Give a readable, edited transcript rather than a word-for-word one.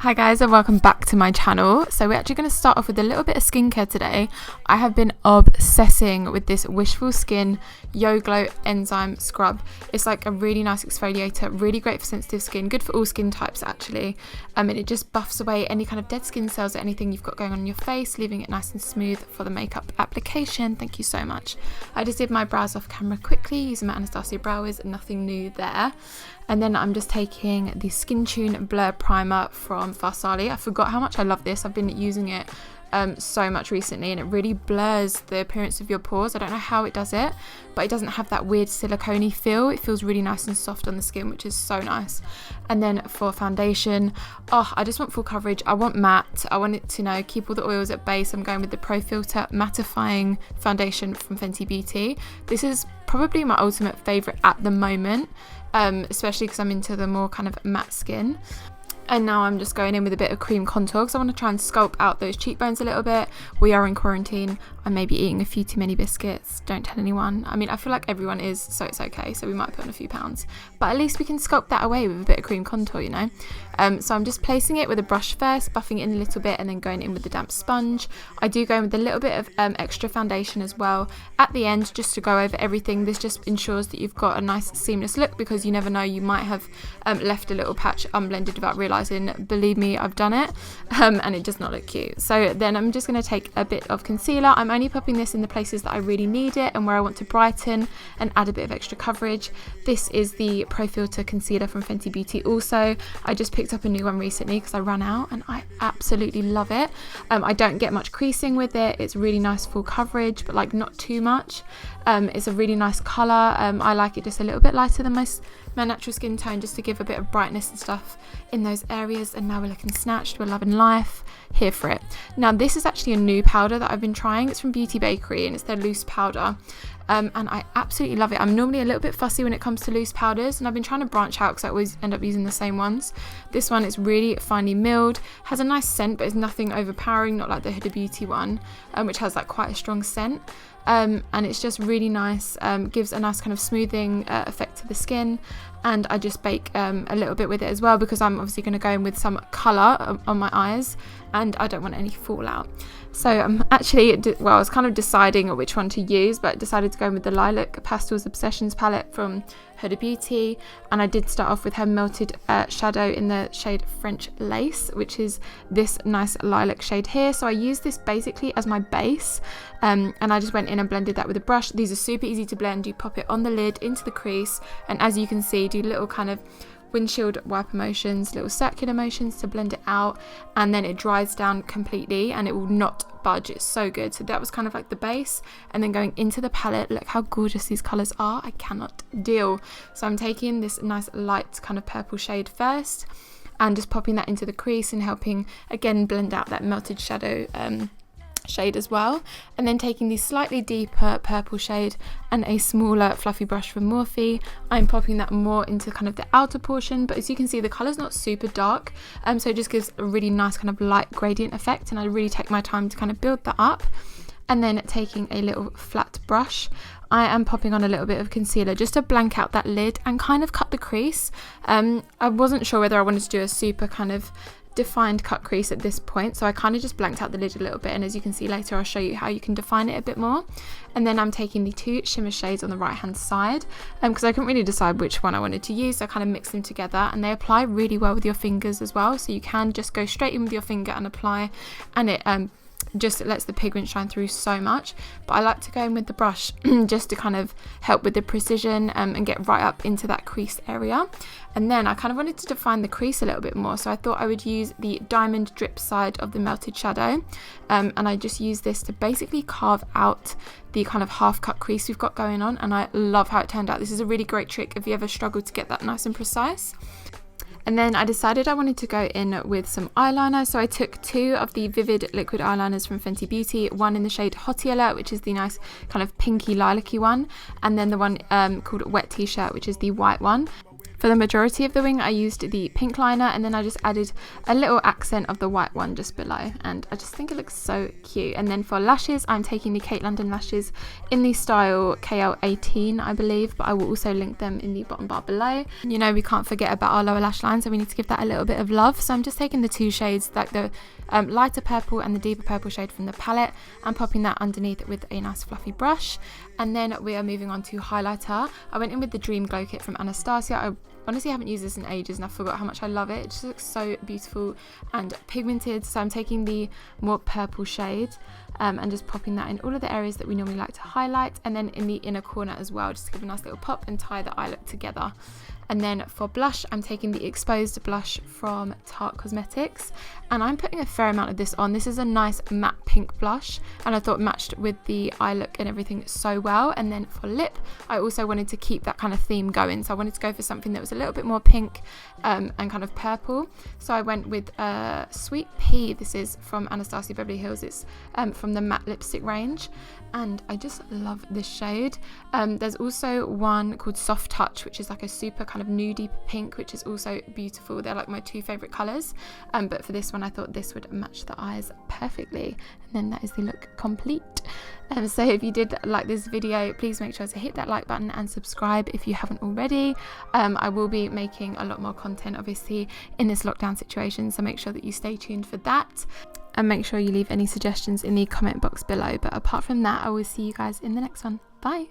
Hi guys, and welcome back to my channel. So we're actually going to start off with a little bit of skincare today. I have been obsessing with this Wishful Skin Yo Glow Enzyme Scrub. It's like a really nice exfoliator, really great for sensitive skin, good for all skin types actually. And it just buffs away any kind of dead skin cells or anything you've got going on in your face, leaving it nice and smooth for the makeup application. Thank you so much. I just did my brows off camera quickly using my Anastasia brow wiz, nothing new there. And then I'm just taking the Skintune Blur Primer from Farsali. I forgot how much I love this. I've been using it so much recently, and it really blurs the appearance of your pores. I don't know how it does it, but it doesn't have that weird silicone-y feel. It feels really nice and soft on the skin, which is so nice. And then for foundation, I just want full coverage. I want matte. I want it to keep all the oils at base. I'm going with the Profilt'r mattifying foundation from Fenty Beauty. This is probably my ultimate favorite at the moment, especially because I'm into the more kind of matte skin. And now I'm just going in with a bit of cream contour because I want to try and sculpt out those cheekbones a little bit. We are in quarantine. I may be eating a few too many biscuits. Don't tell anyone. I mean, I feel like everyone is, so it's okay. So we might put on a few pounds. But at least we can sculpt that away with a bit of cream contour, you know. So I'm just placing it with a brush first, buffing it in a little bit, and then going in with the damp sponge. I do go in with a little bit of extra foundation as well at the end, just to go over everything. This just ensures that you've got a nice seamless look, because you never know, you might have left a little patch unblended without realising. Believe me, I've done it, and it does not look cute. So then I'm just going to take a bit of concealer. I'm only popping this in the places that I really need it and where I want to brighten and add a bit of extra coverage. This is the Profilt'r concealer from Fenty Beauty also. I just picked up a new one recently because I ran out, and I absolutely love it. I don't get much creasing with it. It's really nice full coverage, but like not too much. It's a really nice colour. I like it just a little bit lighter than my natural skin tone, just to give a bit of brightness and stuff in those areas. And now we're looking snatched, we're loving life, here for it. Now this is actually a new powder that I've been trying. It's from Bakerie, and it's their loose powder. And I absolutely love it. I'm normally a little bit fussy when it comes to loose powders, and I've been trying to branch out because I always end up using the same ones. This one is really finely milled, has a nice scent, but it's nothing overpowering, not like the Huda Beauty one, which has like quite a strong scent. And it's just really nice, gives a nice kind of smoothing effect to the skin. And I just bake a little bit with it as well, because I'm obviously going to go in with some colour on my eyes, and I don't want any fallout. So I'm actually, I was kind of deciding which one to use, but decided to go in with the Lilac Pastels Obsessions palette from Huda Beauty. And I did start off with her melted shadow in the shade French Lace, which is this nice lilac shade here. So I used this basically as my base, and I just went in and blended that with a brush. These are super easy to blend. You pop it on the lid into the crease, and as you can see, do little kind of windshield wiper motions, little circular motions to blend it out, and then it dries down completely and it will not budge. It's so good. So that was kind of like the base, and then going into the palette, look how gorgeous these colours are. I cannot deal. So I'm taking this nice light kind of purple shade first and just popping that into the crease and helping again blend out that melted shadow shade as well, and then taking the slightly deeper purple shade and a smaller fluffy brush from Morphe, I'm popping that more into kind of the outer portion. But as you can see, the colour's not super dark, so it just gives a really nice kind of light gradient effect, and I really take my time to kind of build that up. And then taking a little flat brush, I am popping on a little bit of concealer just to blank out that lid and kind of cut the crease. I wasn't sure whether I wanted to do a super kind of defined cut crease at this point, so I kind of just blanked out the lid a little bit, and as you can see later, I'll show you how you can define it a bit more. And then I'm taking the two shimmer shades on the right hand side, because I couldn't really decide which one I wanted to use, so I kind of mixed them together, and they apply really well with your fingers as well, so you can just go straight in with your finger and apply, and it just lets the pigment shine through so much. But I like to go in with the brush just to kind of help with the precision and get right up into that crease area. And then I kind of wanted to define the crease a little bit more, so I thought I would use the diamond drip side of the melted shadow, and I just use this to basically carve out the kind of half cut crease we've got going on, and I love how it turned out. This is a really great trick if you ever struggle to get that nice and precise. And then I decided I wanted to go in with some eyeliner, so I took two of the Vivid liquid eyeliners from Fenty Beauty, one in the shade Hot Yellow, which is the nice kind of pinky lilac-y one, and then the one called Wet T-shirt, which is the white one. For the majority of the wing I used the pink liner, and then I just added a little accent of the white one just below, and I just think it looks so cute. And then for lashes, I'm taking the Kate London lashes in the style KL18 I believe, but I will also link them in the bottom bar below. You know, we can't forget about our lower lash line, so we need to give that a little bit of love. So I'm just taking the two shades, like the lighter purple and the deeper purple shade from the palette, and popping that underneath with a nice fluffy brush. And then we are moving on to highlighter. I went in with the Dream Glow Kit from Anastasia. I honestly haven't used this in ages and I forgot how much I love it. It just looks so beautiful and pigmented. So I'm taking the more purple shade and just popping that in all of the areas that we normally like to highlight, and then in the inner corner as well, just to give a nice little pop and tie the eye look together. And then for blush, I'm taking the Exposed blush from Tarte Cosmetics, and I'm putting a fair amount of this on. This is a nice matte pink blush, and I thought it matched with the eye look and everything so well. And then for lip, I also wanted to keep that kind of theme going, so I wanted to go for something that was a little bit more pink and kind of purple. So I went with Sweet Pea. This is from Anastasia Beverly Hills. It's from the matte lipstick range, and I just love this shade. There's also one called Soft Touch, which is like a super kind of nudie pink, which is also beautiful. They're like my two favorite colors, but for this one I thought this would match the eyes perfectly. And then that is the look complete. So if you did like this video, please make sure to hit that like button and subscribe if you haven't already. I will be making a lot more content obviously in this lockdown situation, so make sure that you stay tuned for that, and make sure you leave any suggestions in the comment box below. But apart from that, I will see you guys in the next one. Bye.